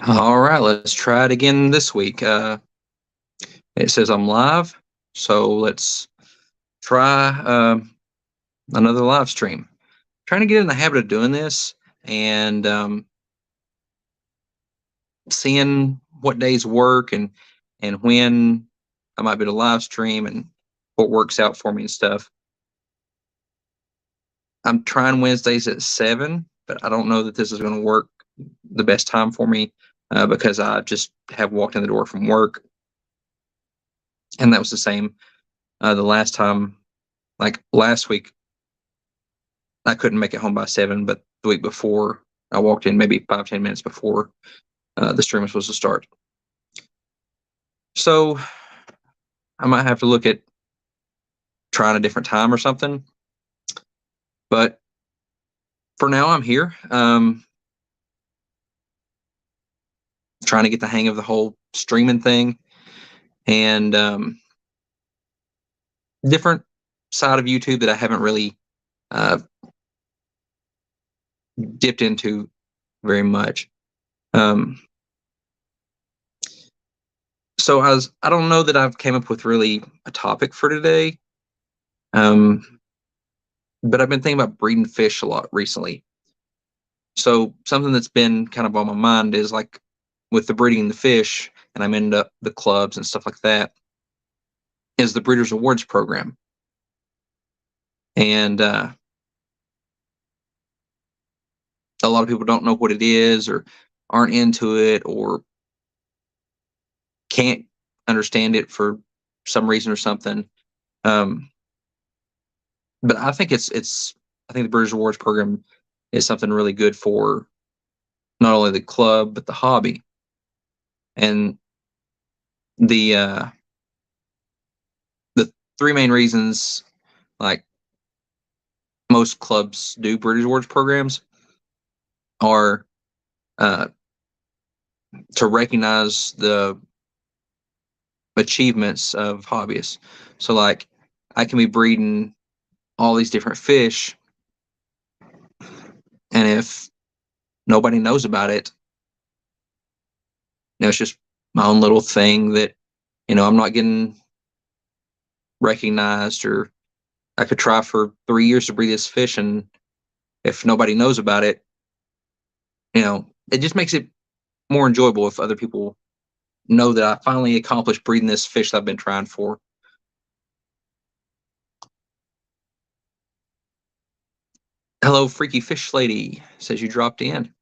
All right, let's try it again this week. It says I'm live, so let's try another live stream. Trying to get in the habit of doing this and seeing what days work and when I might be able to live stream and what works out for me and stuff. I'm trying Wednesdays at 7, but I don't know that this is going to work the best time for me because I just have walked in the door from work, and that was the same the last time. Like last week, I couldn't make it home by 7, but the week before, I walked in maybe 5-10 minutes before the stream was supposed to start. So I might have to look at trying a different time or something. But for now, I'm here, trying to get the hang of the whole streaming thing and different side of YouTube that I haven't really uh, dipped into very much. So I don't know that I've came up with really a topic for today. But I've been thinking about breeding fish a lot recently. So something that's been kind of on my mind is like with the breeding the fish, and I'm into the clubs and stuff like that, is the Breeders' Awards program. And a lot of people don't know what it is or aren't into it or can't understand it for some reason or something. But I think I think the Breeders' Awards program is something really good for not only the club but the hobby. And the the three main reasons, like most clubs do Breeders' Awards programs, are uh, to recognize the achievements of hobbyists. So, like, I can be breeding all these different fish, and if nobody knows about it, it's just my own little thing that I'm not getting recognized. Or I could try for 3 years to breed this fish, and if nobody knows about it, it just makes it more enjoyable if other people know that I finally accomplished breeding this fish that I've been trying for. Hello, Freaky Fish Lady says you dropped in.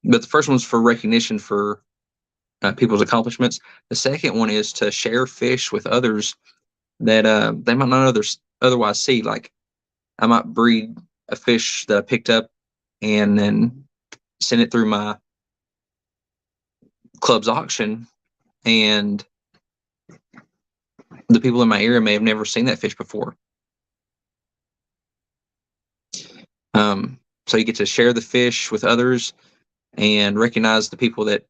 But the first one's for recognition for people's accomplishments. The second one is to share fish with others that they might not otherwise see. Like, I might breed a fish that I picked up and then send it through my club's auction, and the people in my area may have never seen that fish before. So you get to share the fish with others and recognize the people that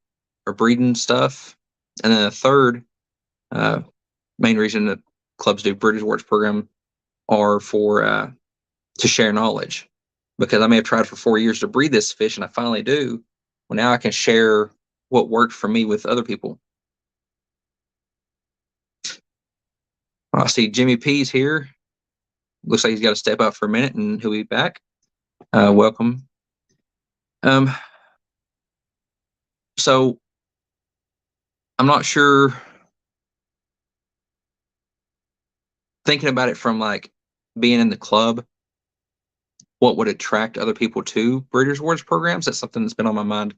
are breeding stuff. And then the third main reason that clubs do Breeders' Awards program are for to share knowledge. Because I may have tried for 4 years to breed this fish, and I finally do. Well, now I can share what worked for me with other people. I see Jimmy P's here. Looks like he's got to step out for a minute, and he'll be back. Welcome. So I'm not sure. Thinking about it from like being in the club, what would attract other people to Breeders' Awards programs? That's something that's been on my mind.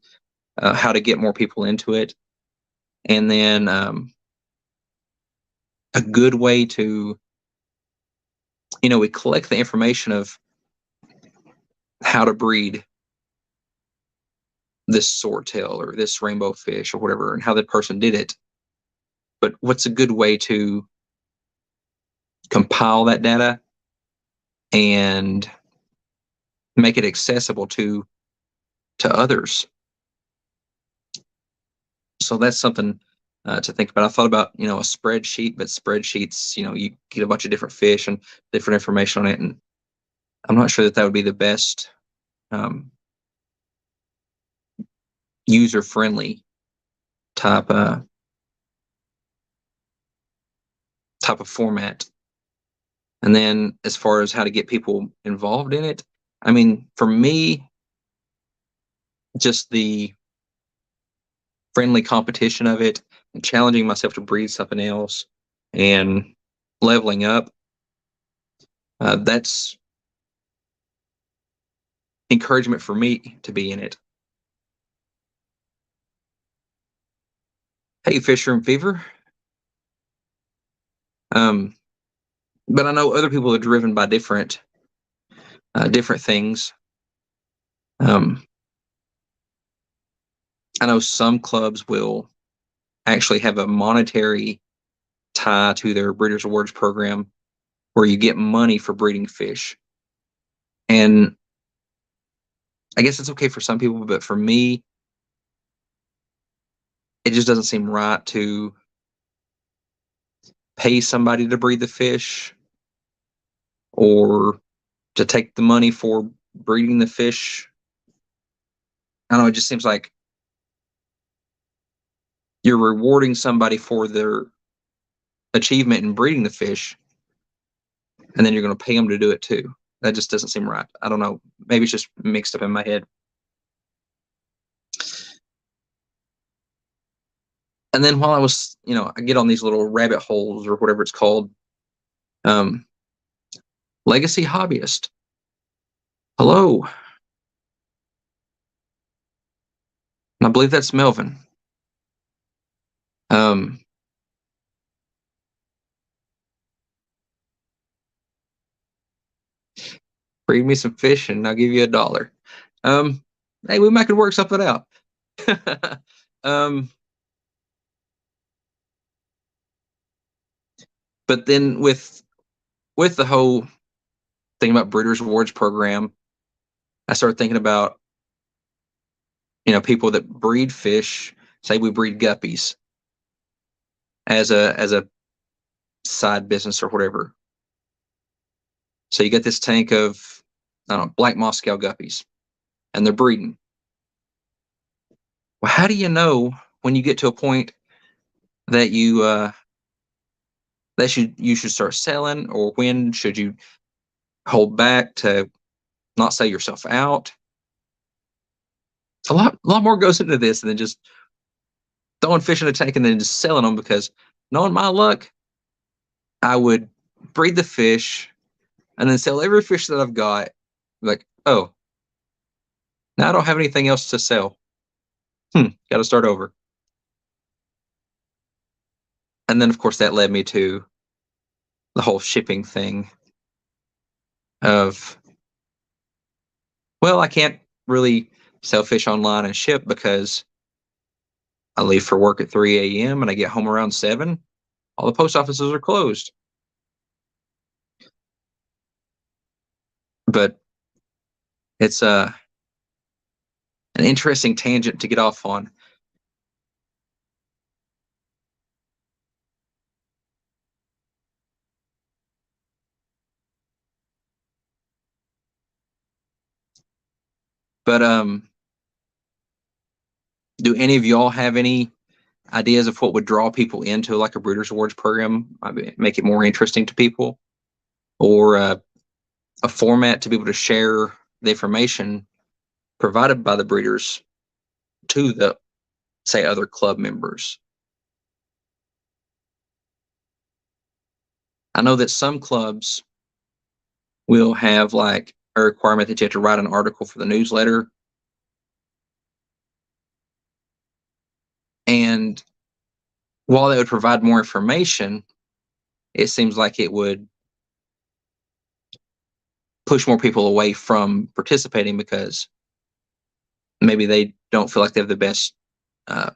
How to get more people into it, and then a good way to, we collect the information of how to breed this swordtail or this rainbow fish or whatever, and how that person did it. But what's a good way to compile that data and make it accessible to others? So that's something to think about. I thought about a spreadsheet, but spreadsheets, you get a bunch of different fish and different information on it, and I'm not sure that would be the best user friendly type type of format. And then as far as how to get people involved in it, I mean, for me, just the friendly competition of it and challenging myself to breed something else and leveling up, that's encouragement for me to be in it. Hey, Fisher and Fever. Um, but I know other people are driven by different things. Um, I know some clubs will actually have a monetary tie to their Breeders' Awards program where you get money for breeding fish. And I guess it's okay for some people, but for me, it just doesn't seem right to pay somebody to breed the fish or to take the money for breeding the fish. I don't know, it just seems like you're rewarding somebody for their achievement in breeding the fish, and then you're going to pay them to do it too. That just doesn't seem right. I don't know. Maybe it's just mixed up in my head. And then while I was, I get on these little rabbit holes or whatever it's called. Um, Legacy hobbyist. Hello. And I believe that's Melvin. Um, Breed me some fish and I'll give you $1. Um, hey, we might could work something out. um, but then with the whole thing about Breeders' Awards program, I started thinking about people that breed fish. Say we breed guppies as a side business or whatever. So you get this tank of I don't know black Moscow guppies, and they're breeding. Well, how do you know when you get to a point that you should start selling, or when should you hold back to not sell yourself out? A lot more goes into this than just throwing fish in a tank and then just selling them. Because knowing my luck, I would breed the fish and then sell every fish that I've got. Like, oh, now I don't have anything else to sell. Got to start over. And then, of course, that led me to the whole shipping thing of, well, I can't really sell fish online and ship because I leave for work at 3 a.m. and I get home around 7. All the post offices are closed. But it's an interesting tangent to get off on. But do any of y'all have any ideas of what would draw people into like a Breeders' Awards program? I mean, make it more interesting to people, or a format to be able to share the information provided by the breeders to the say other club members. I know that some clubs will have like a requirement that you have to write an article for the newsletter. And while that would provide more information, it seems like it would push more people away from participating because maybe they don't feel like they have the best uh,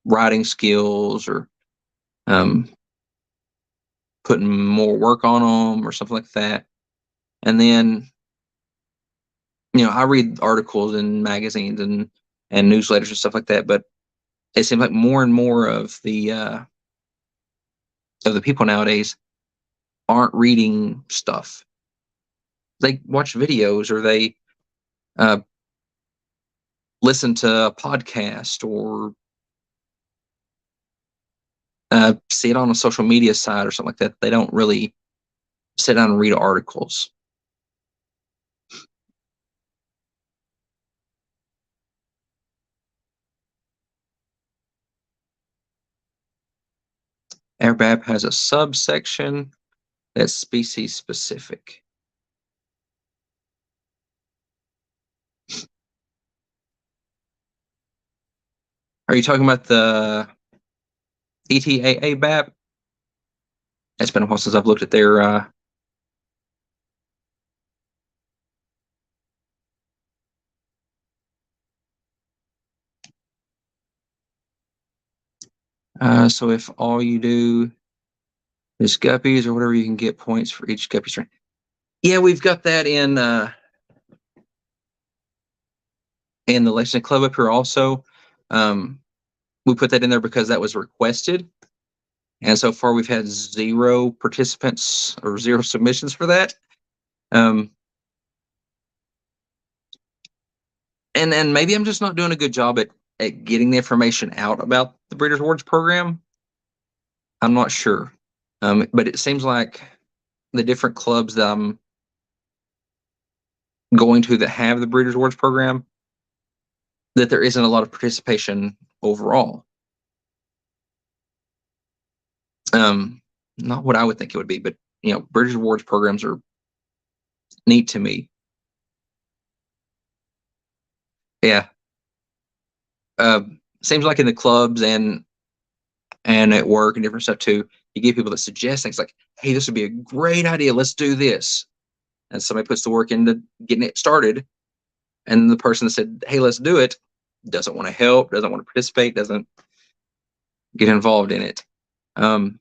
writing skills, or um, putting more work on them or something like that. And then, I read articles in magazines and newsletters and stuff like that, but it seems like more and more of the people nowadays aren't reading stuff. They watch videos, or they uh, listen to a podcast or see it on a social media site or something like that. They don't really sit down and read articles. AirBAP has a subsection that's species specific. Are you talking about the ETAA BAP? It's been a while since I've looked at their. So if all you do is guppies or whatever, you can get points for each guppy strain. Yeah, we've got that in the Lexington Club up here also. We put that in there because that was requested. And so far we've had 0 participants or 0 submissions for that. And maybe I'm just not doing a good job at getting the information out about the Breeders' Awards program. I'm not sure. But it seems like the different clubs that I'm going to that have the Breeders' Awards program, that there isn't a lot of participation overall. Not what I would think it would be, but Breeders' Awards programs are neat to me. Yeah. Seems like in the clubs and at work and different stuff too, you get people that suggest things like, hey, this would be a great idea, let's do this. And somebody puts the work into getting it started, and the person that said, hey, let's do it, doesn't want to help, doesn't want to participate, doesn't get involved in it. I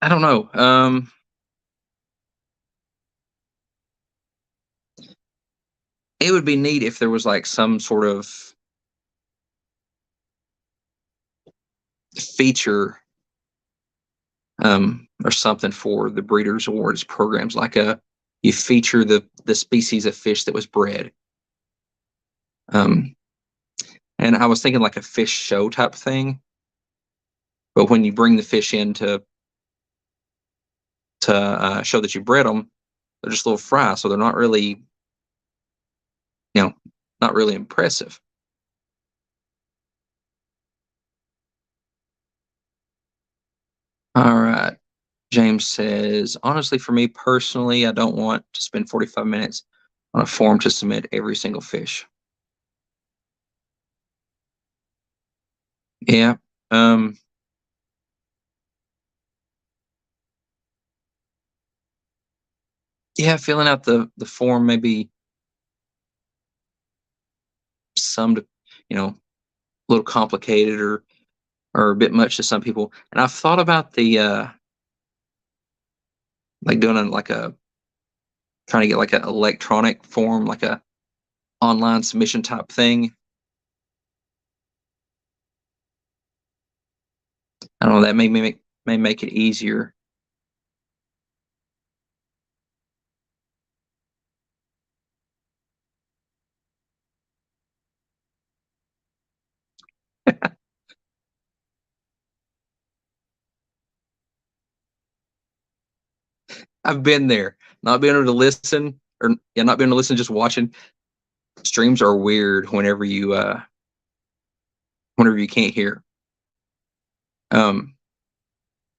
don't know. It would be neat if there was like some sort of feature or something for the Breeders' Awards programs, like you feature the species of fish that was bred. And I was thinking like a fish show type thing, but when you bring the fish in to show that you bred them, they're just little fry, so they're not really, not really impressive. All right. James says, honestly, for me personally, I don't want to spend 45 minutes on a form to submit every single fish. Yeah. Yeah, filling out the form may be some to, a little complicated or a bit much to some people. And I've thought about the like doing like a trying to get like an electronic form, like a online submission type thing. I don't know, that may make it easier. I've been there, not being able to listen, or yeah, not being able to listen, just watching. Streams are weird whenever you can't hear. They're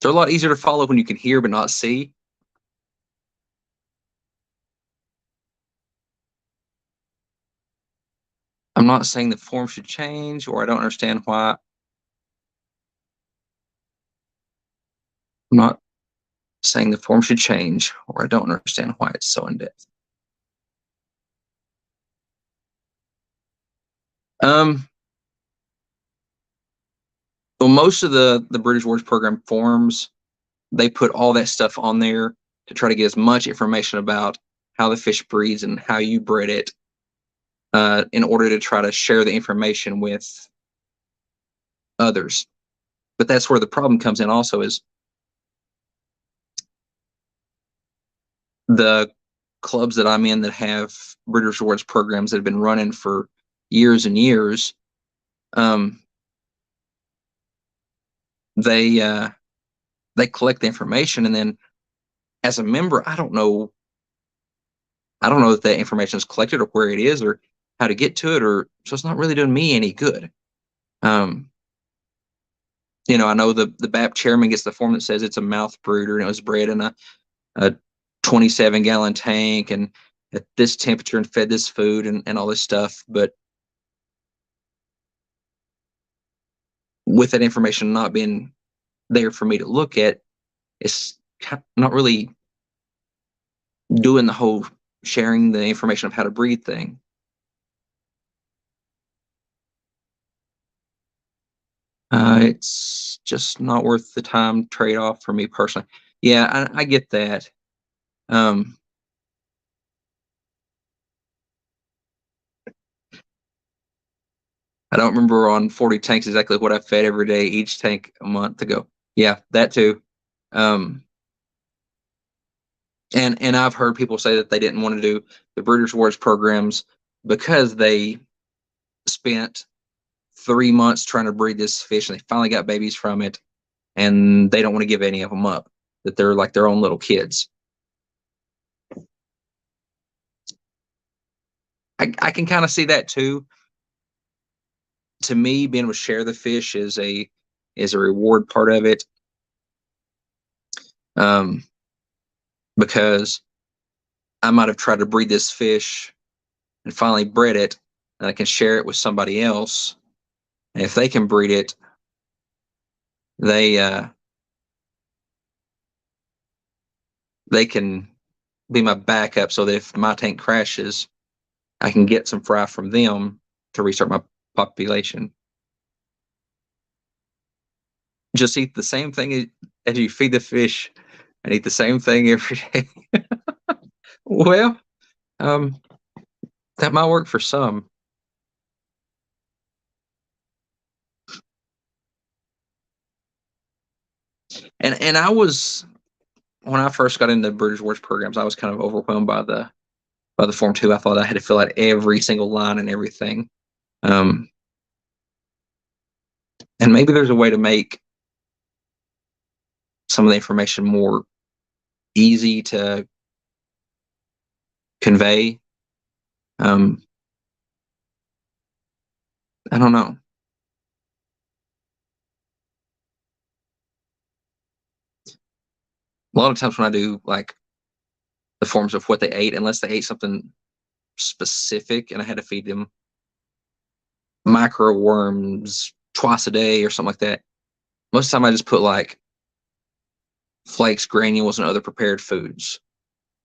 a lot easier to follow when you can hear but not see. I'm not saying the form should change, or I don't understand why. I'm not saying the form should change, or I don't understand why it's so in depth. Well, most of the British Awards program forms, they put all that stuff on there to try to get as much information about how the fish breeds and how you bred it, in order to try to share the information with others. But that's where the problem comes in also, is the clubs that I'm in that have Breeders' Rewards programs that have been running for years and years, um, they they collect the information, and then as a member, I don't know if that information is collected or where it is or how to get to it, or so it's not really doing me any good. Um, I know the BAP chairman gets the form that says it's a mouth brooder and it was bred in a 27-gallon tank and at this temperature and fed this food and all this stuff. But with that information not being there for me to look at, it's not really doing the whole sharing the information of how to breed thing. It's just not worth the time trade off for me personally. Yeah, I get that. Um, I don't remember on 40 tanks exactly what I fed every day, each tank a month ago. Yeah, that too. Um, and I've heard people say that they didn't want to do the Breeders' Awards programs because they spent 3 months trying to breed this fish and they finally got babies from it, and they don't want to give any of them up. That they're like their own little kids. I can kind of see that too. To me, being able to share the fish is a reward part of it. Um, because I might have tried to breed this fish and finally bred it, and I can share it with somebody else. And if they can breed it, they they can be my backup so that if my tank crashes, I can get some fry from them to restart my population. Just eat the same thing as you feed the fish and eat the same thing every day. Well, um, that might work for some. And I was when I first got into British Wars programs, I was kind of overwhelmed by the form too. I thought I had to fill out every single line and everything. Um, and maybe there's a way to make some of the information more easy to convey. Um, I don't know. A lot of times when I do like the forms of what they ate, unless they ate something specific and I had to feed them micro worms twice a day or something like that, most of the time I just put like flakes, granules, and other prepared foods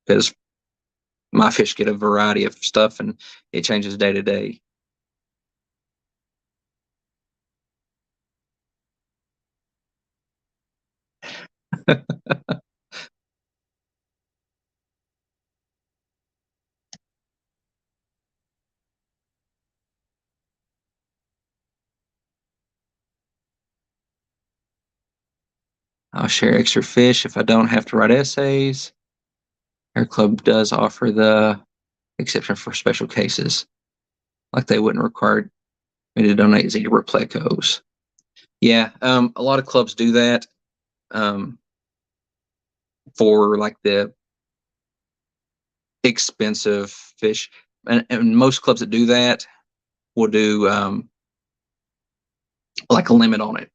because my fish get a variety of stuff and it changes day to day. I'll share extra fish if I don't have to write essays. Our club does offer the exception for special cases, like they wouldn't require me to donate zebra plecos. Yeah, a lot of clubs do that um, for like the expensive fish, and most clubs that do that will do like a limit on it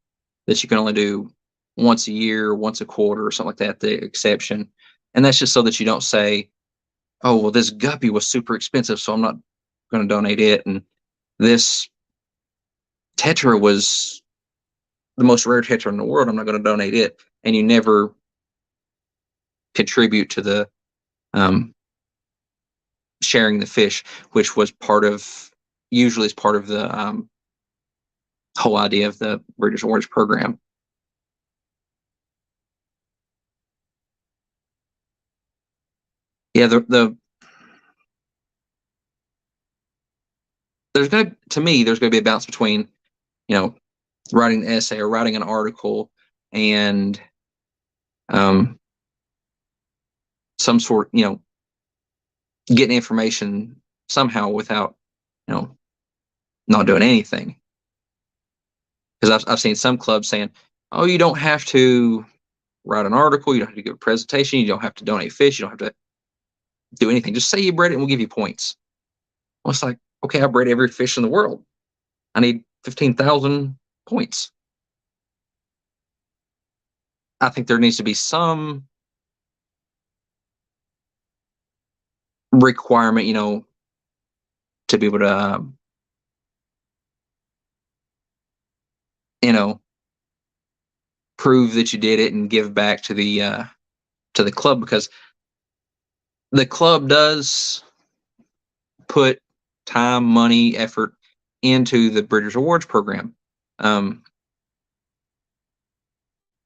that you can only do once a year, once a quarter, or something like that. The exception, and that's just so that you don't say, "Oh, well, this guppy was super expensive, so I'm not going to donate it," and this tetra was the most rare tetra in the world. I'm not going to donate it, and you never contribute to the um, sharing the fish, which was usually is part of the whole idea of the British Orange program. Yeah, there's going to me there's going to be a balance between you know writing an essay or writing an article and um, some sort, getting information somehow without, not doing anything. Because I've seen some clubs saying, "Oh, you don't have to write an article, you don't have to give a presentation, you don't have to donate fish, you don't have to do anything. Just say you bred it, and we'll give you points." Well, it's like, okay, I bred every fish in the world. I need 15,000 points. I think there needs to be some requirement, to be able to, you know, prove that you did it and give back to the club, because the club does put time, money, effort into the Breeders' Awards program.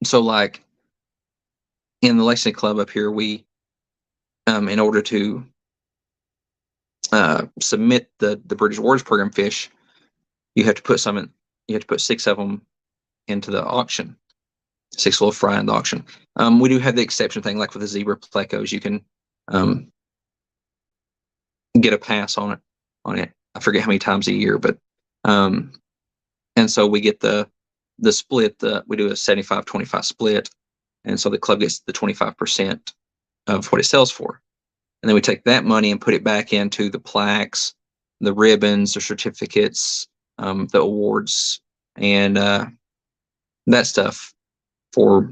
So, like in the Lexington Club up here, we, in order to submit the Breeders' Awards program fish, you have to put some in. You have to put 6 of them into the auction. 6 little fry in the auction. We do have the exception thing, like with the zebra plecos, you can get a pass on it. I forget how many times a year, but and so we get the split. We do a 75-25 split, and so the club gets the 25% of what it sells for, and then we take that money and put it back into the plaques, the ribbons, the certificates, the awards, and that stuff. For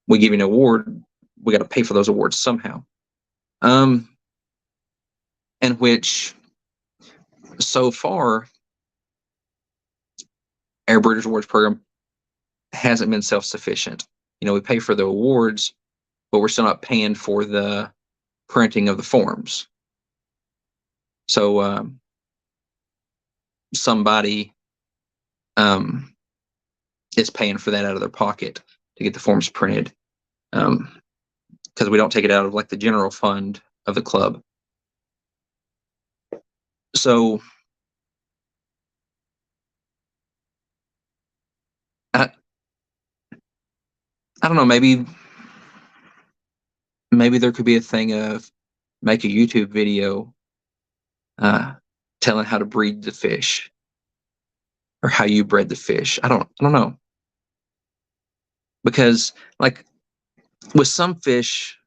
we give you an award, we got to pay for those awards somehow. And which so far, our Breeders' Awards program hasn't been self-sufficient. We pay for the awards, but we're still not paying for the printing of the forms. So somebody is paying for that out of their pocket to get the forms printed, because we don't take it out of like the general fund of the club. So I don't know, maybe there could be a thing of make a YouTube video telling how to breed the fish or how you bred the fish. I don't know, because like with some fish,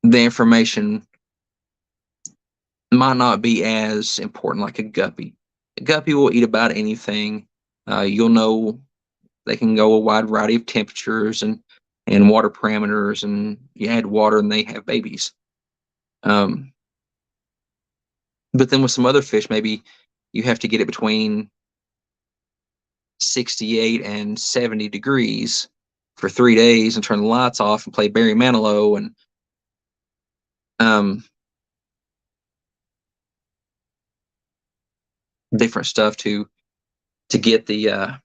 the information might not be as important. Like a guppy. A guppy will eat about anything. You'll know they can go a wide variety of temperatures and water parameters, and you add water and they have babies. But then with some other fish, maybe you have to get it between 68 and 70 degrees for 3 days and turn the lights off and play Barry Manilow and different stuff to get the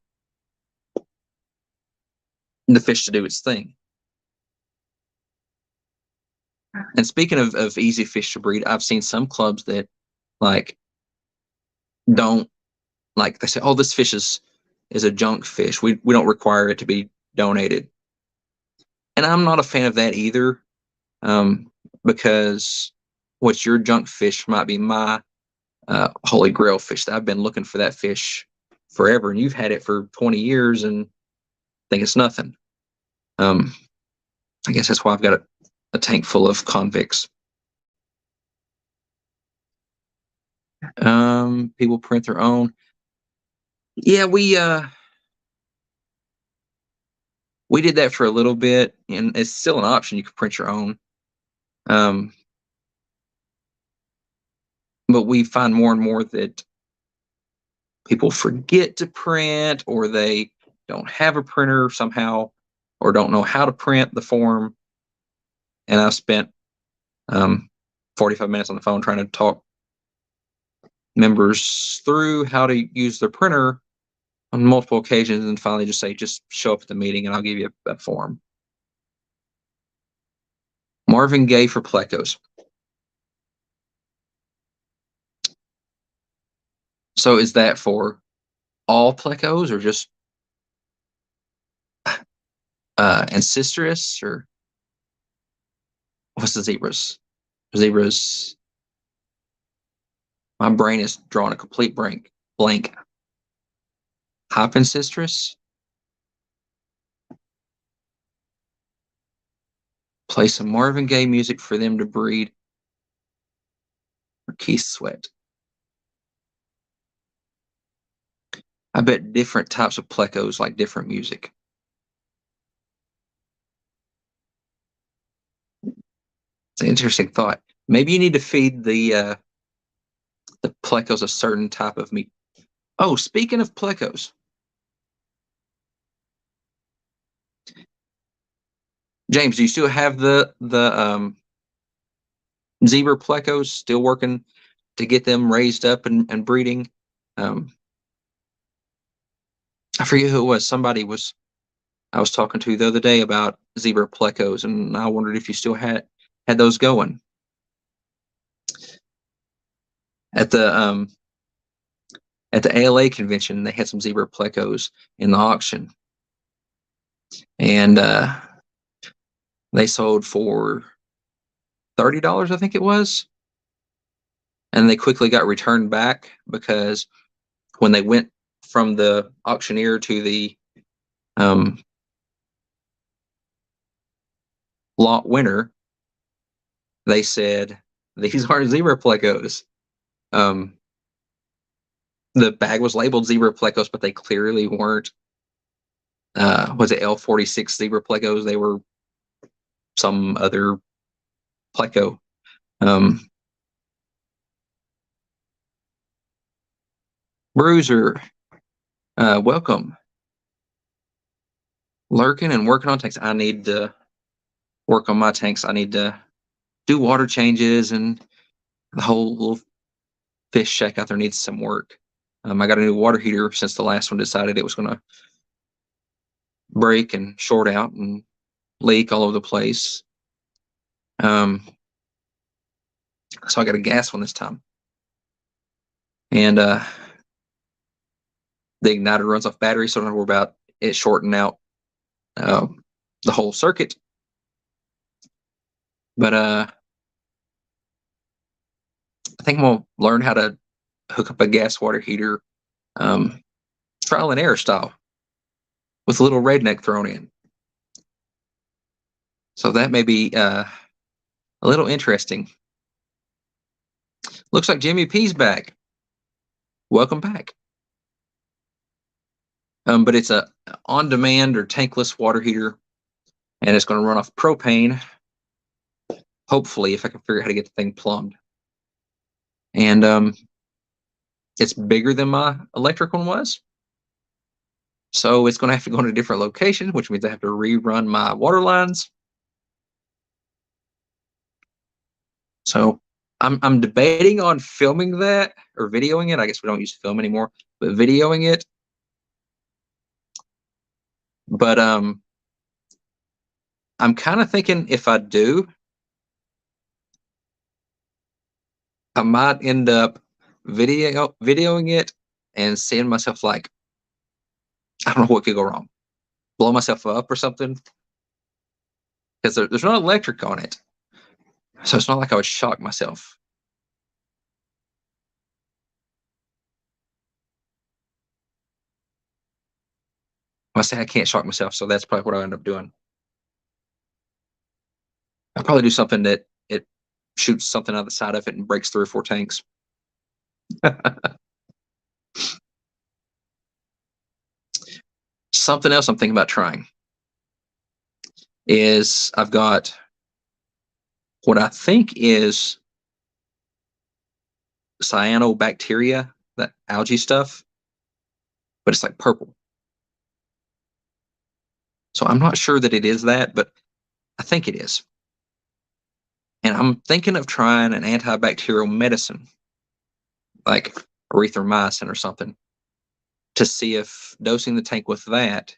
fish to do its thing. And speaking of easy fish to breed, I've seen some clubs that like don't, like they say, "Oh, this fish is a junk fish. We don't require it to be donated." And I'm not a fan of that either, because what's your junk fish might be my holy grail fish. I've been looking for that fish forever, and you've had it for 20 years and think it's nothing. I guess that's why I've got a tank full of convicts. People print their own. Yeah, we did that for a little bit, and it's still an option. You can print your own. But we find more and more that people forget to print, or they don't have a printer somehow, or don't know how to print the form. And I've spent 45 minutes on the phone trying to talk members through how to use their printer on multiple occasions, and finally just say, just show up at the meeting and I'll give you a form. Marvin Gaye for plecos. So is that for all plecos or just ancestris, or? What's the zebras? Zebras. My brain is drawing a complete blank. Hyphensistrus. Play some Marvin Gaye music for them to breed. Or Keith Sweat. I bet different types of plecos like different music. It's an interesting thought. Maybe you need to feed the plecos a certain type of meat. Oh, speaking of plecos, James, do you still have the zebra plecos still working to get them raised up and breeding? I forget who it was. I was talking to the other day about zebra plecos, and I wondered if you still had those going. At the ALA convention, they had some zebra plecos in the auction, and they sold for $30, I think it was, and they quickly got returned back because when they went from the auctioneer to the lot winner, they said, "These aren't zebra plecos." The bag was labeled zebra plecos, but they clearly weren't. Was it L46 zebra plecos? They were some other pleco. Bruiser, welcome. Lurking and working on tanks. I need to work on my tanks. I need to do water changes, and the whole little fish shack out there needs some work. I got a new water heater since the last one decided it was going to break and short out and leak all over the place. So I got a gas one this time. And the igniter runs off battery, so I don't worry about it shorting out the whole circuit. But I think I'm gonna learn how to hook up a gas water heater, trial and error style, with a little redneck thrown in. So that may be a little interesting. Looks like Jimmy P's back. Welcome back. But it's a on-demand or tankless water heater, and it's going to run off propane. Hopefully, if I can figure out how to get the thing plumbed. And it's bigger than my electric one was. So it's going to have to go in a different location, which means I have to rerun my water lines. So I'm debating on filming that or videoing it. I guess we don't use film anymore, but videoing it. But I'm kind of thinking if I do, I might end up videoing it and seeing myself like, I don't know what could go wrong. Blow myself up or something. Because there's no electric on it. So it's not like I would shock myself. I say I can't shock myself, so that's probably what I end up doing. I'll probably do something that it shoots something out the side of it and breaks 3 or 4 tanks. Something else I'm thinking about trying is I've got what I think is cyanobacteria, that algae stuff, but it's like purple. So I'm not sure that it is that, but I think it is. And I'm thinking of trying an antibacterial medicine, like erythromycin or something, to see if dosing the tank with that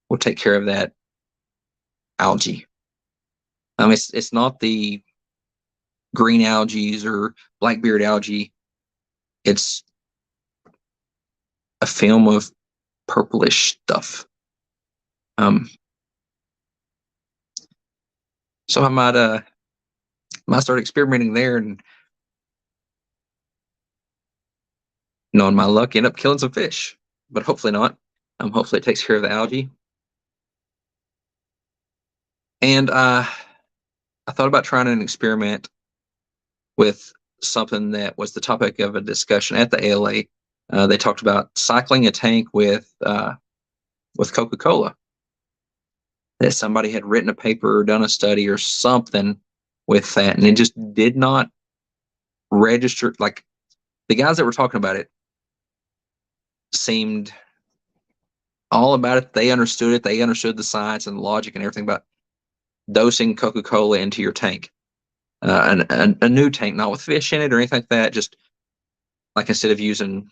will take care of that algae. It's not the green algae or blackbeard algae. It's a film of purplish stuff. So I might start experimenting there, and knowing my luck, end up killing some fish. But hopefully not. Hopefully it takes care of the algae. And I thought about trying an experiment with something that was the topic of a discussion at the ALA. They talked about cycling a tank with Coca-Cola. That somebody had written a paper or done a study or something with that, and it just did not register. Like, the guys that were talking about it seemed all about it. They understood it. They understood the science and the logic and everything about dosing Coca-Cola into your tank. A new tank, not with fish in it or anything like that. Just like, instead of using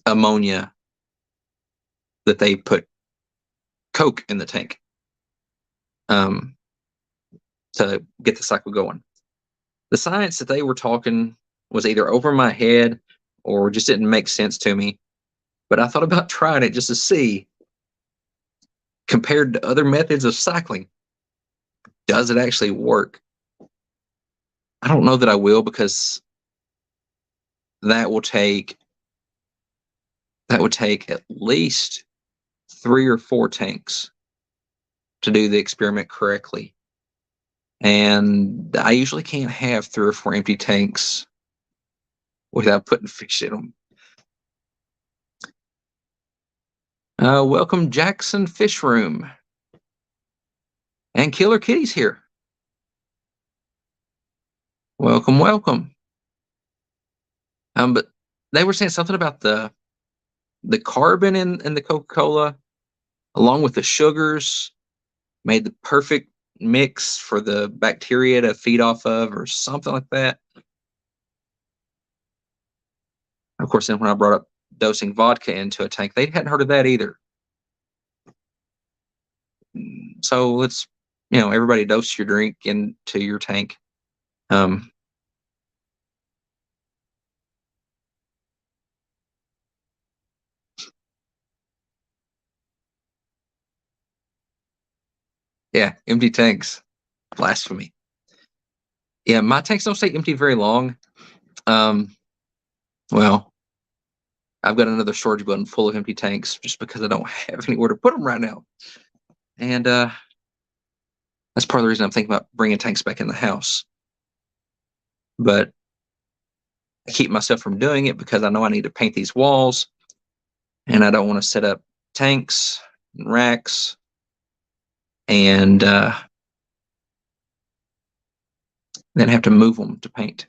ammonia, that they put Coke in the tank um, to get the cycle going. The science that they were talking was either over my head or just didn't make sense to me. But I thought about trying it just to see, compared to other methods of cycling, does it actually work? I don't know that I will, because that would take at least 3 or 4 tanks to do the experiment correctly. And I usually can't have 3 or 4 empty tanks without putting fish in them. Welcome, Jackson Fish Room. And Killer Kitty's here. Welcome, welcome. But they were saying something about the carbon in the Coca-Cola, along with the sugars, made the perfect mix for the bacteria to feed off of, or something like that. Of course, then when I brought up dosing vodka into a tank, they hadn't heard of that either. So let's, everybody dose your drink into your tank. Yeah, empty tanks. Blasphemy. Yeah, my tanks don't stay empty very long. Well, I've got another storage building full of empty tanks just because I don't have anywhere to put them right now. And that's part of the reason I'm thinking about bringing tanks back in the house. But I keep myself from doing it because I know I need to paint these walls, and I don't want to set up tanks and racks and then have to move them to paint.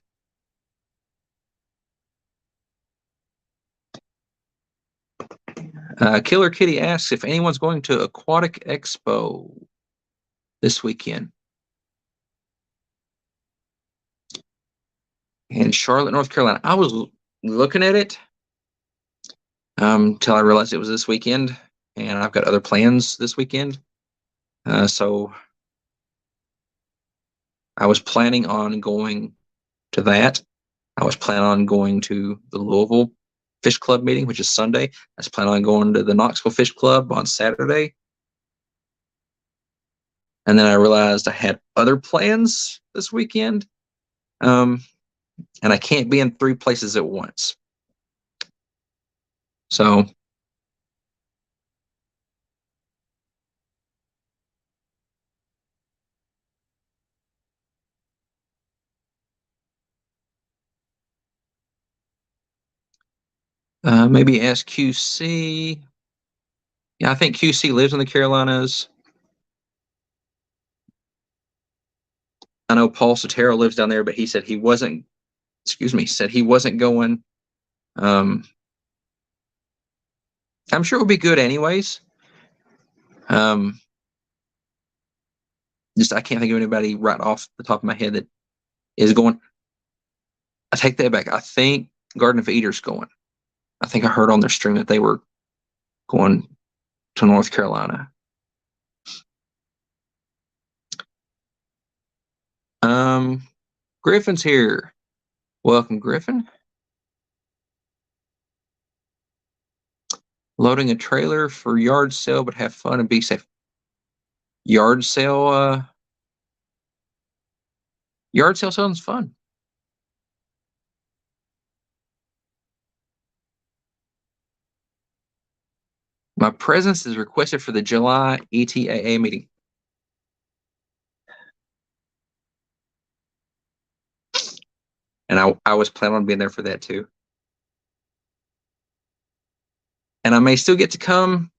Killer Kitty asks if anyone's going to Aquatic Expo this weekend in Charlotte, North Carolina. I was looking at it till I realized it was this weekend, and I've got other plans this weekend. So I was planning on going to that. I was planning on going to the Louisville Fish Club meeting, which is Sunday. I was planning on going to the Knoxville Fish Club on Saturday. And then I realized I had other plans this weekend. And I can't be in 3 places at once. So maybe ask QC. Yeah, I think QC lives in the Carolinas. I know Paul Sotero lives down there, but he said he wasn't, said he wasn't going. I'm sure it would be good anyways. Just, I can't think of anybody right off the top of my head that is going. I take that back. I think Garden of Eater's going. I think I heard on their stream that they were going to North Carolina. Griffin's here. Welcome, Griffin. Loading a trailer for yard sale, but have fun and be safe. Yard sale. Yard sale sounds fun. My presence is requested for the July ETAA meeting. And I was planning on being there for that too. And I may still get to come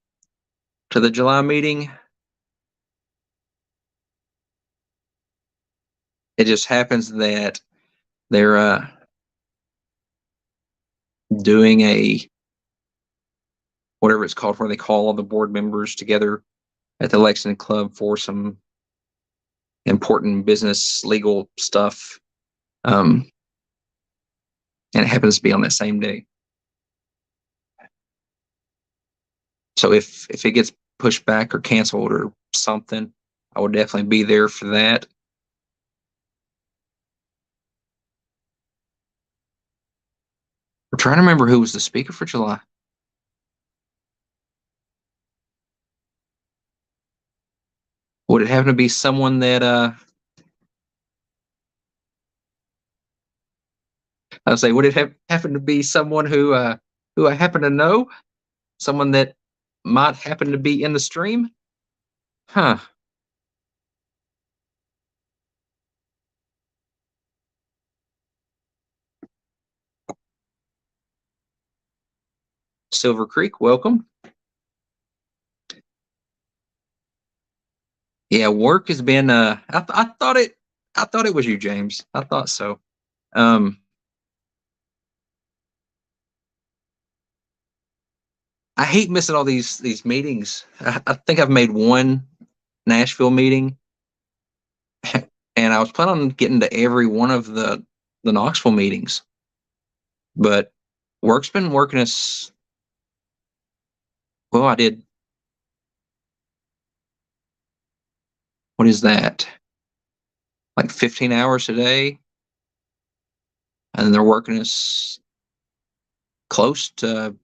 to the July meeting. It just happens that they're doing a whatever it's called, where they call all the board members together at the Lexington Club for some important business legal stuff. And it happens to be on that same day. So if it gets pushed back or canceled or something, I will definitely be there for that. We're trying to remember who was the speaker for July. Would it happen to be someone that I would say, would it happen to be someone who I happen to know? Someone that might happen to be in the stream? Huh. Silver Creek, welcome. Yeah, work has been I thought it was you, James. I thought so. I hate missing all these meetings. I think I've made one Nashville meeting, and I was planning on getting to every one of the Knoxville meetings, but work's been working us. Well, I did. What is that? Like 15 hours a day, and they're working us close to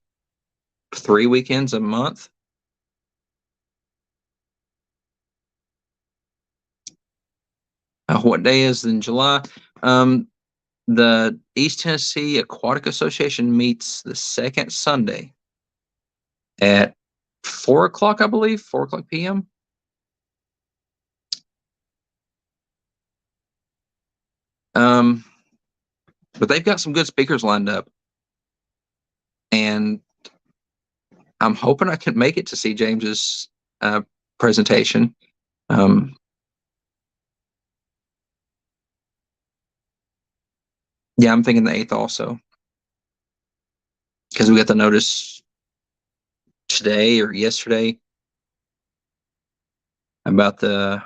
3 weekends a month. What day is in July? The East Tennessee Aquatic Association meets the second Sunday at 4 o'clock, I believe, 4 o'clock p.m. But they've got some good speakers lined up, and I'm hoping I can make it to see James's presentation. Yeah, I'm thinking the 8th also, because we got the notice today or yesterday about the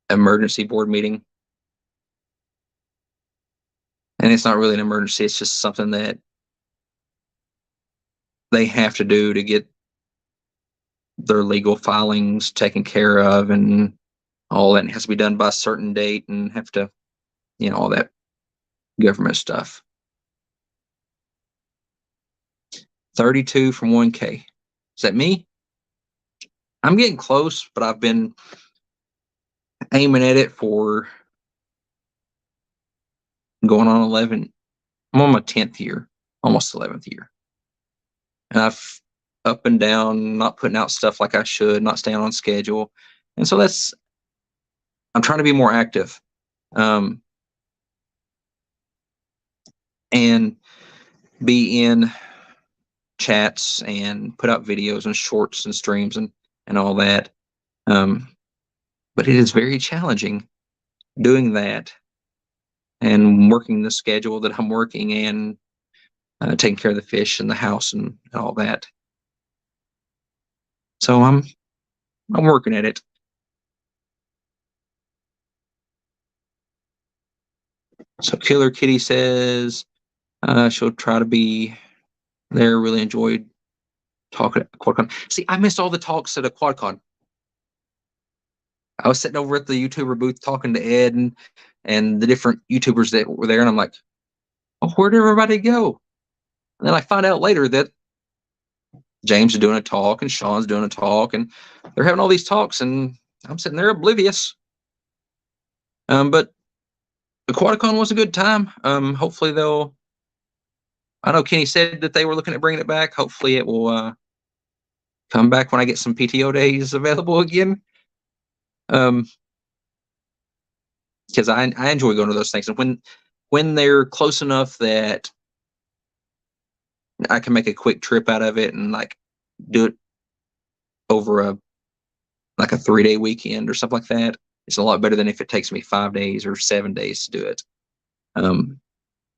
emergency board meeting. And it's not really an emergency, it's just something that they have to do to get their legal filings taken care of, and all that has to be done by a certain date, and have to, all that government stuff. 32 from 1K. Is that me? I'm getting close, but I've been aiming at it for going on 11. I'm on my 10th year, almost 11th year. And I've up and down, not putting out stuff like I should, not staying on schedule. And so I'm trying to be more active. And be in chats and put out videos and shorts and streams and all that. But it is very challenging doing that and working the schedule that I'm working, and taking care of the fish and the house and all that. So I'm working at it. So Killer Kitty says she'll try to be there. Really enjoyed talking at QuadCon. See, I missed all the talks at a QuadCon. I was sitting over at the YouTuber booth talking to Ed and the different YouTubers that were there, and I'm like, oh, where'd everybody go? And then I find out later that James is doing a talk and Sean's doing a talk, and they're having all these talks, and I'm sitting there oblivious. But Aquaticon was a good time. Hopefully they'll. I know Kenny said that they were looking at bringing it back. Hopefully it will come back when I get some PTO days available again. Because I enjoy going to those things, and when they're close enough that I can make a quick trip out of it and like do it over a 3-day weekend or something like that. It's a lot better than if it takes me 5 days or 7 days to do it.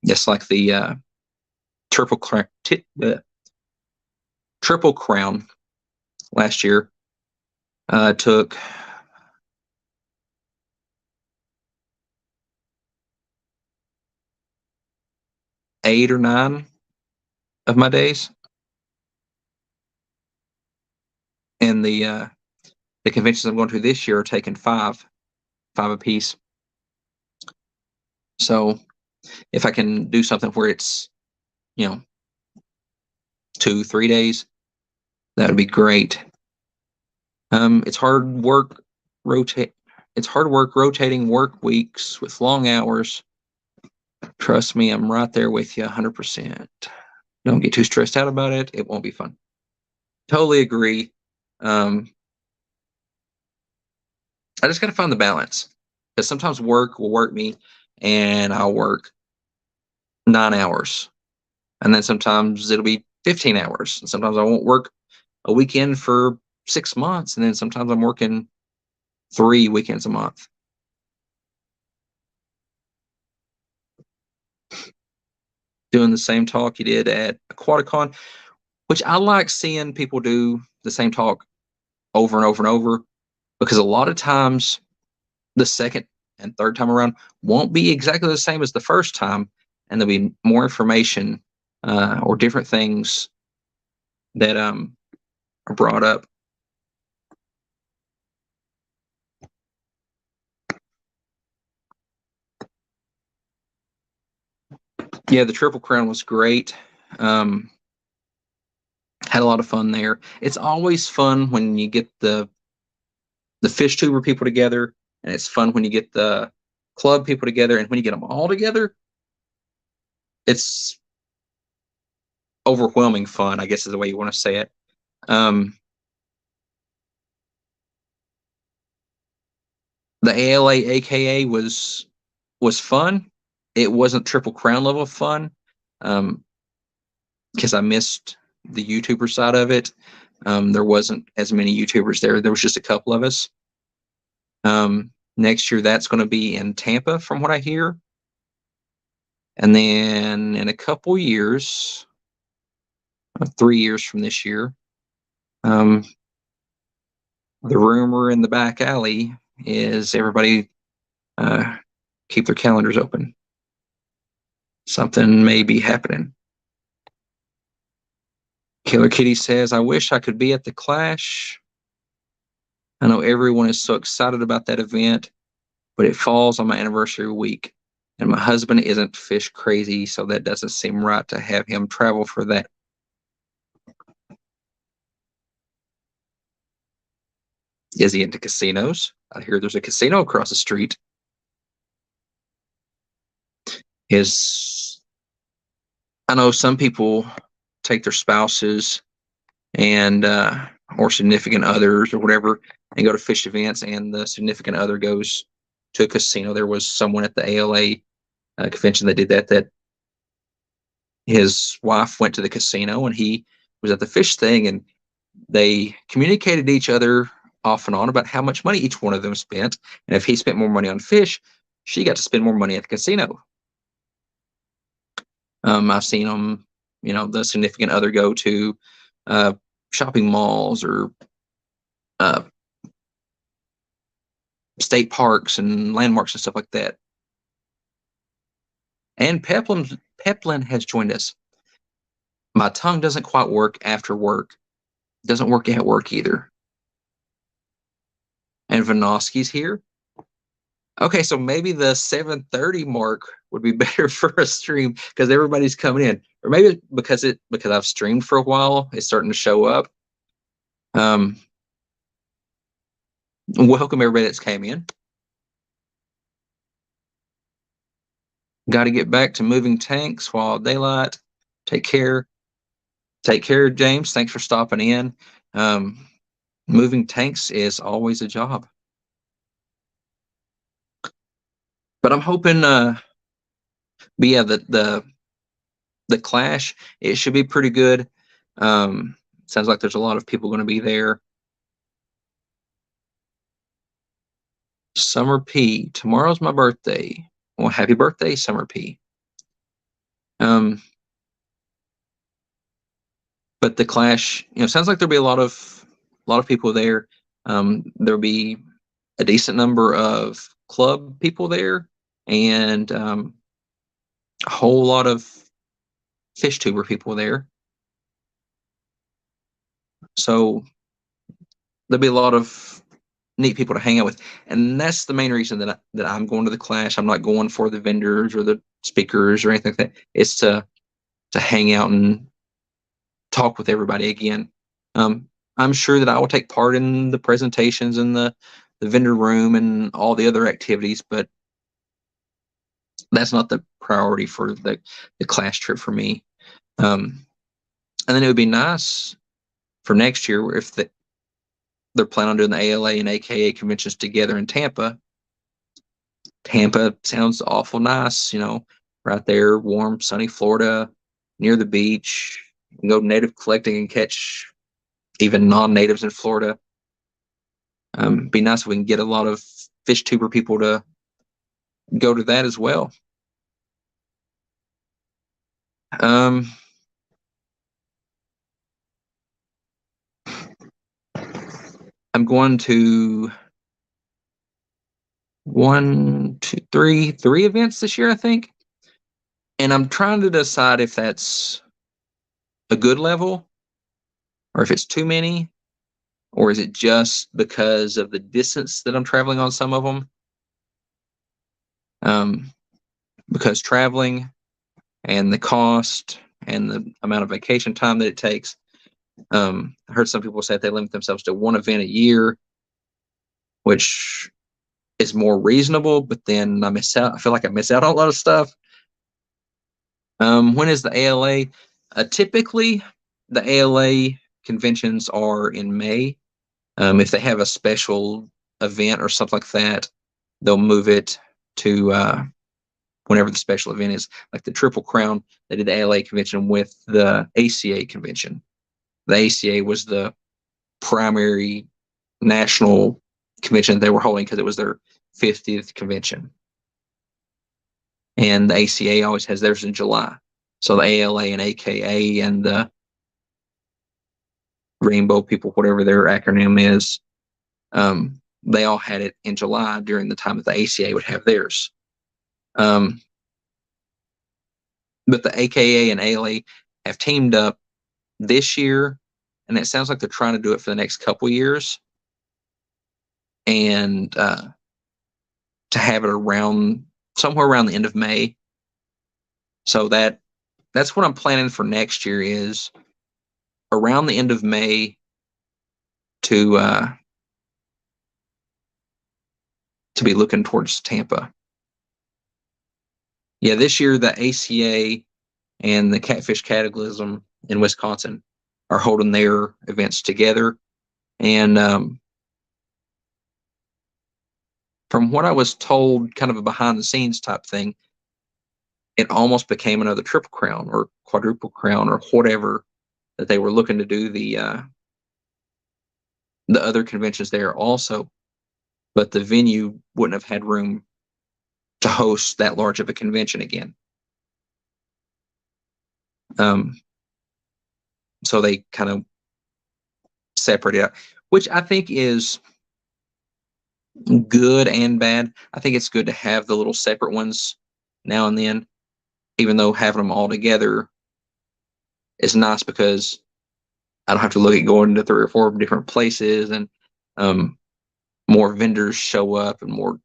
Just like the Triple Crown last year took 8 or 9 of my days, and the conventions I'm going to this year are taking 5 apiece. So if I can do something where it's 2-3 days, that would be great. It's hard work rotating work weeks with long hours. Trust me, I'm right there with you 100%. Don't get too stressed out about it. It won't be fun. Totally agree. I just got to find the balance, because sometimes work will work me and I'll work 9 hours, and then sometimes it'll be 15 hours, and sometimes I won't work a weekend for 6 months, and then sometimes I'm working 3 weekends a month. Doing the same talk you did at Aquaticon, which I like seeing people do the same talk over and over and over, because a lot of times the second and third time around won't be exactly the same as the first time, and there'll be more information or different things that are brought up. Yeah, the Triple Crown was great. Had a lot of fun there. It's always fun when you get the fish tuber people together, and it's fun when you get the club people together, and when you get them all together, it's overwhelming fun, I guess is the way you want to say it. The ALA AKA was fun. It wasn't Triple Crown level of fun, because I missed the YouTuber side of it. There wasn't as many YouTubers there. There was just a couple of us. Next year, that's going to be in Tampa, from what I hear. And then in a couple years, 3 years from this year, the rumor in the back alley is everybody keep their calendars open. Something may be happening. Killer Kitty says, I wish I could be at the Clash. I know everyone is so excited about that event, but it falls on my anniversary week, and my husband isn't fish crazy, so that doesn't seem right to have him travel for that. Is he into casinos? I hear there's a casino across the street. I know some people take their spouses and or significant others or whatever and go to fish events, and the significant other goes to a casino. There was someone at the ALA convention that did that his wife went to the casino and he was at the fish thing, and they communicated to each other off and on about how much money each one of them spent, and if he spent more money on fish, she got to spend more money at the casino. I've seen them, the significant other go to shopping malls or state parks and landmarks and stuff like that. And Peplin has joined us. My tongue doesn't quite work after work. It doesn't work at work either. And Vanoski's here. Okay, so maybe the 7:30 mark would be better for a stream because everybody's coming in. or maybe because I've streamed for a while, it's starting to show up. Welcome everybody that's came in. Got to get back to moving tanks while daylight. Take care. Take care, James. Thanks for stopping in. Moving tanks is always a job. But I'm hoping, but yeah, the Clash, it should be pretty good. Sounds like there's a lot of people going to be there. Summer P, tomorrow's my birthday. Well, happy birthday, Summer P. But the Clash, sounds like there'll be a lot of people there. There'll be a decent number of club people there, and a whole lot of fish tuber people there. So there'll be a lot of neat people to hang out with, and that's the main reason that I'm going to the Clash. I'm not going for the vendors or the speakers or anything like that. It's to hang out and talk with everybody again. I'm sure that I will take part in the presentations and the vendor room and all the other activities, but that's not the priority for the Clash trip for me. And then it would be nice for next year if they're planning on doing the ALA and AKA conventions together in Tampa. Tampa sounds awful nice, right there, warm, sunny Florida, near the beach. You can go native collecting and catch even non-natives in Florida. Be nice if we can get a lot of fish tuber people to go to that as well. I'm going to three events this year, I think. And I'm trying to decide if that's a good level or if it's too many, or is it just because of the distance that I'm traveling on some of them? Because traveling and the cost and the amount of vacation time that it takes. I heard some people say they limit themselves to one event a year, which is more reasonable, but then I feel like I miss out on a lot of stuff. When is the ALA? Typically, the ALA conventions are in May. If they have a special event or something like that, they'll move it to whenever the special event is. Like the Triple Crown, they did the ALA convention with the ACA convention. The ACA was the primary national convention they were holding because it was their 50th convention. And the ACA always has theirs in July. So the ALA and AKA and the Rainbow people, whatever their acronym is, they all had it in July during the time that the ACA would have theirs. But the AKA and ALA have teamed up this year, and it sounds like they're trying to do it for the next couple years, and to have it somewhere around the end of May. So that's what I'm planning for next year, is around the end of May to be looking towards Tampa. Yeah, this year the ACA and the Catfish Cataclysm in Wisconsin are holding their events together. And from what I was told, kind of a behind the scenes type thing, it almost became another Triple Crown or Quadruple Crown or whatever, that they were looking to do the other conventions there also. But the venue wouldn't have had room to host that large of a convention again. So they kind of separated out, which I think is good and bad. I think it's good to have the little separate ones now and then, even though having them all together is nice because I don't have to look at going to 3 or 4 different places, and more vendors show up and more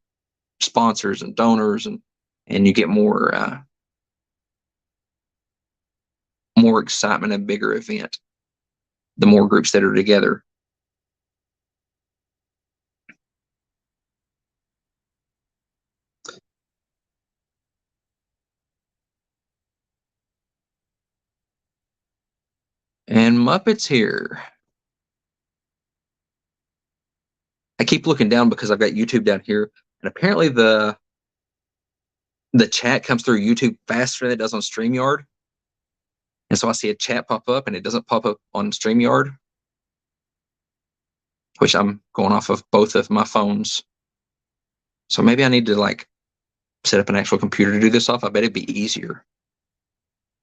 sponsors and donors, and you get more more excitement and bigger event, the more groups that are together. And Muppets here. I keep looking down because I've got YouTube down here, and apparently the chat comes through YouTube faster than it does on StreamYard. And so I see a chat pop up and it doesn't pop up on StreamYard, which I'm going off of both of my phones. So maybe I need to like set up an actual computer to do this off. I bet it'd be easier.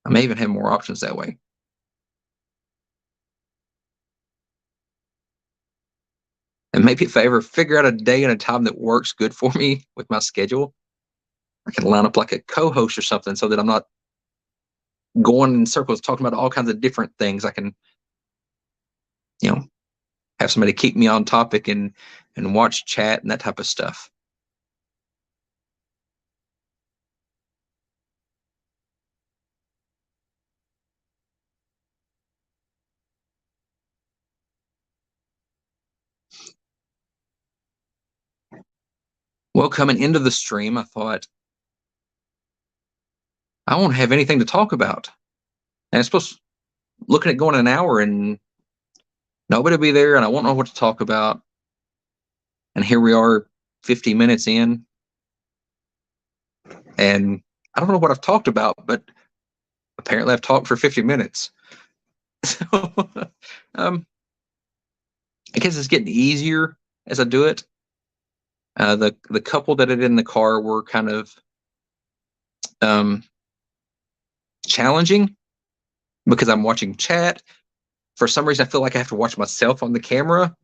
I may even have more options that way. And maybe if I ever figure out a day and a time that works good for me with my schedule, I can line up like a co-host or something so that I'm not going in circles talking about all kinds of different things. I can, have somebody keep me on topic and watch chat and that type of stuff. Well, coming into the stream, I thought I won't have anything to talk about. And it's supposed looking at going an hour and nobody will be there and I won't know what to talk about. And here we are 50 minutes in. And I don't know what I've talked about, but apparently I've talked for 50 minutes. So I guess it's getting easier as I do it. The couple that I did in the car were kind of challenging because I'm watching chat. For some reason, I feel like I have to watch myself on the camera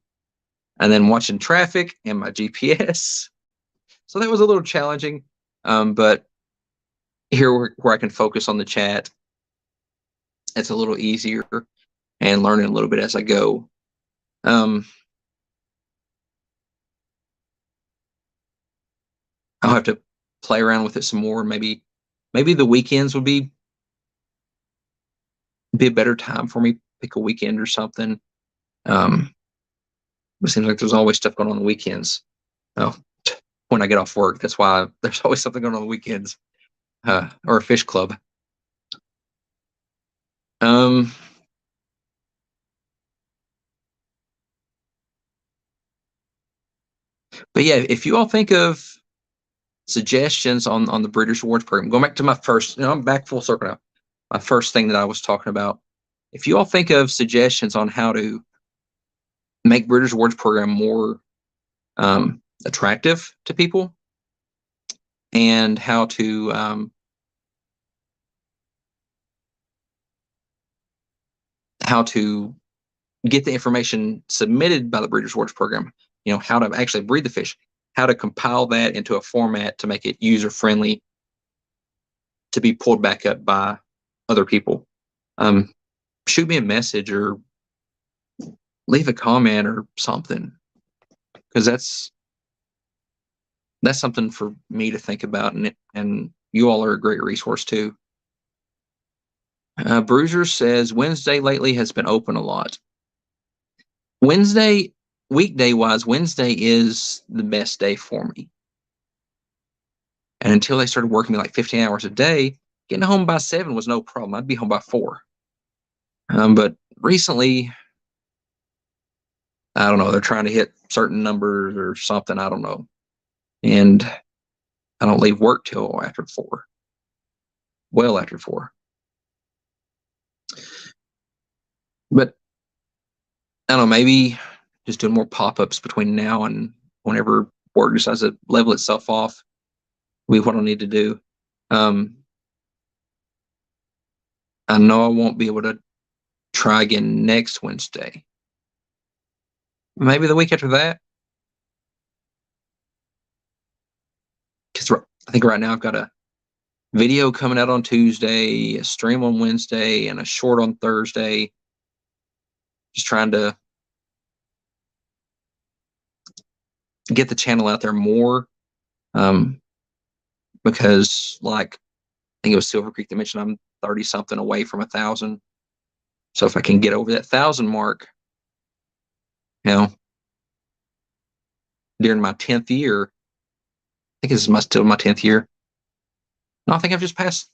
and then watching traffic and my GPS. So that was a little challenging. But here where I can focus on the chat, it's a little easier and learning a little bit as I go. I'll have to play around with it some more. Maybe the weekends would be a better time for me. Pick a weekend or something. It seems like there's always stuff going on the weekends. Oh, when I get off work, that's why there's always something going on the weekends. Or a fish club. But yeah, if you all think of suggestions on the Breeders' Awards program, going back to my first, I'm back full circle now. My first thing that I was talking about. If you all think of suggestions on how to make Breeders' Awards program more attractive to people and how to get the information submitted by the Breeders' Awards program, how to actually breed the fish, how to compile that into a format to make it user-friendly to be pulled back up by other people. Shoot me a message or leave a comment or something, because that's something for me to think about, and you all are a great resource too. Bruiser says Wednesday lately has been open a lot. Wednesday, weekday wise, Wednesday is the best day for me. And until they started working me like 15 hours a day, getting home by 7 was no problem. I'd be home by 4. But recently, I don't know, they're trying to hit certain numbers or something. I don't know. And I don't leave work till after 4. Well after 4. But I don't know, maybe just doing more pop-ups between now and whenever work decides to level itself off will be what I need to do. I know I won't be able to try again next Wednesday. Maybe the week after that. Because I think right now I've got a video coming out on Tuesday, a stream on Wednesday, and a short on Thursday. Just trying to get the channel out there more. Because like I think it was Silver Creek that mentioned 30 something away from 1,000. So if I can get over that 1,000 mark, you know, during my 10th year, I think this is still my 10th year. No, I think I've just passed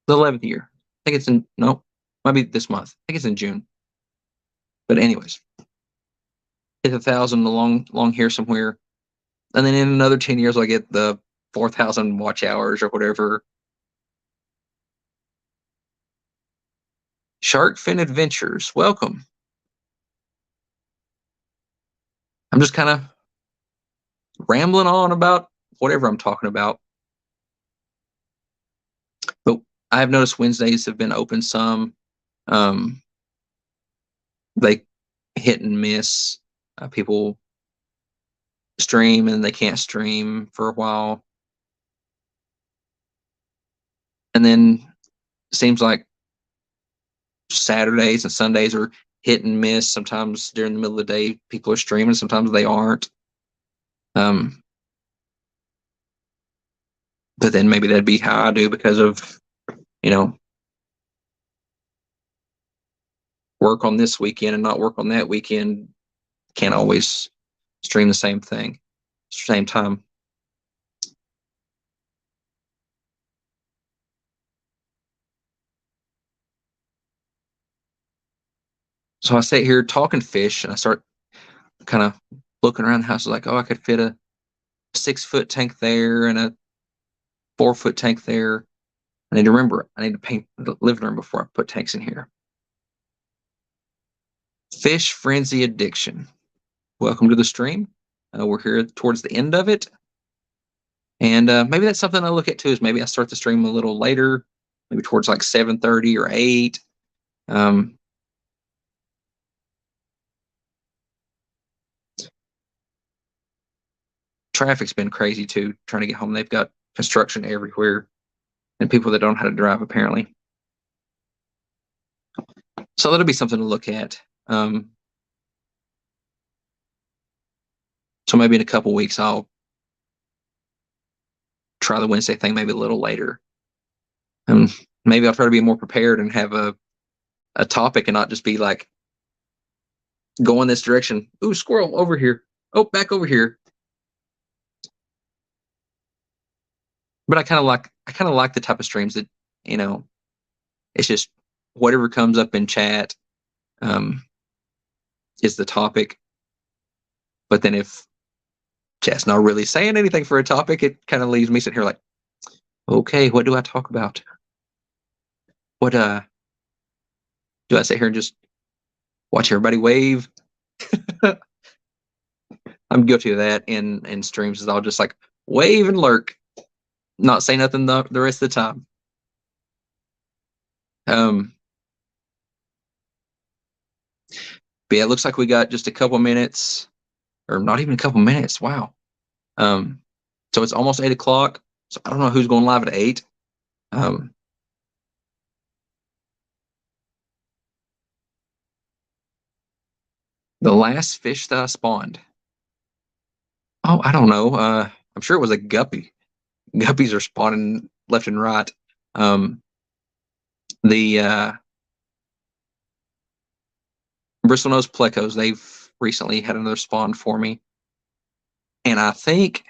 the 11th year. I think it's no, might be this month. I think it's in June. But anyways, hit 1,000 along here somewhere. And then in another 10 years, I'll get the 4,000 watch hours or whatever. Shark Fin Adventures, welcome. I'm just kind of rambling on about whatever I'm talking about. But I've noticed Wednesdays have been open some. They hit and miss. People stream and they can't stream for a while. And then it seems like Saturdays and Sundays are hit and miss. Sometimes during the middle of the day, people are streaming. Sometimes they aren't. But then maybe that'd be how I do because of, work on this weekend and not work on that weekend. Can't always stream the same thing, same time. So I sit here talking fish and I start kind of looking around the house like, oh, I could fit a 6-foot tank there and a 4-foot tank there. I need to remember, I need to paint the living room before I put tanks in here. Fish Frenzy Addiction. Welcome to the stream. We're here towards the end of it. And maybe that's something I look at too, is maybe I start the stream a little later, maybe towards like 7:30 or 8. Traffic's been crazy too, trying to get home. They've got construction everywhere and people that don't know how to drive, apparently. So that'll be something to look at. So maybe in a couple weeks, I'll try the Wednesday thing maybe a little later. Maybe I'll try to be more prepared and have a topic and not just be like, go in this direction. Ooh, squirrel over here. Oh, back over here. But I kind of like the type of streams that, it's just whatever comes up in chat is the topic. But then if chat's not really saying anything for a topic, it kind of leaves me sitting here like, okay, what do I talk about? What do I sit here and just watch everybody wave? I'm guilty of that in streams, is I'll just like wave and lurk, not say nothing the rest of the time. But yeah, it looks like we got just a couple minutes, or not even a couple minutes. Wow. So it's almost 8 o'clock. So I don't know who's going live at 8. The last fish that I spawned. Oh, I don't know. I'm sure it was a guppy. Guppies are spawning left and right. The bristlenose plecos, they've recently had another spawn for me. And I think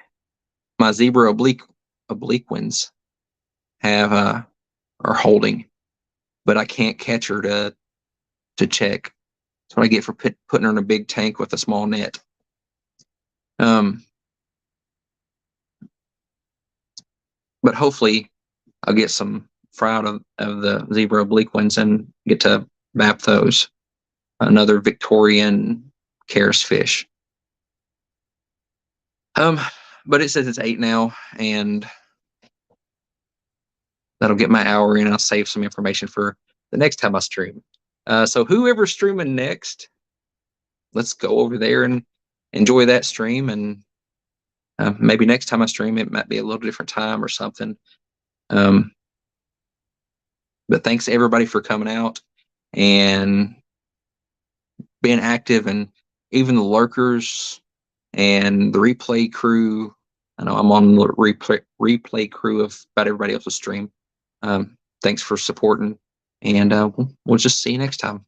my zebra obliquens are holding, but I can't catch her to check. That's what I get for putting her in a big tank with a small net. But hopefully I'll get some fry out of the zebra obliquens and get to map those. Another Victorian Caris fish. But it says it's 8 now, and that'll get my hour in. I'll save some information for the next time I stream. So whoever's streaming next, let's go over there and enjoy that stream. And maybe next time I stream, it might be a little different time or something. But thanks to everybody for coming out and being active, and even the lurkers and the replay crew. I know I'm on the replay crew of about everybody else's stream. thanks for supporting, and we'll just see you next time.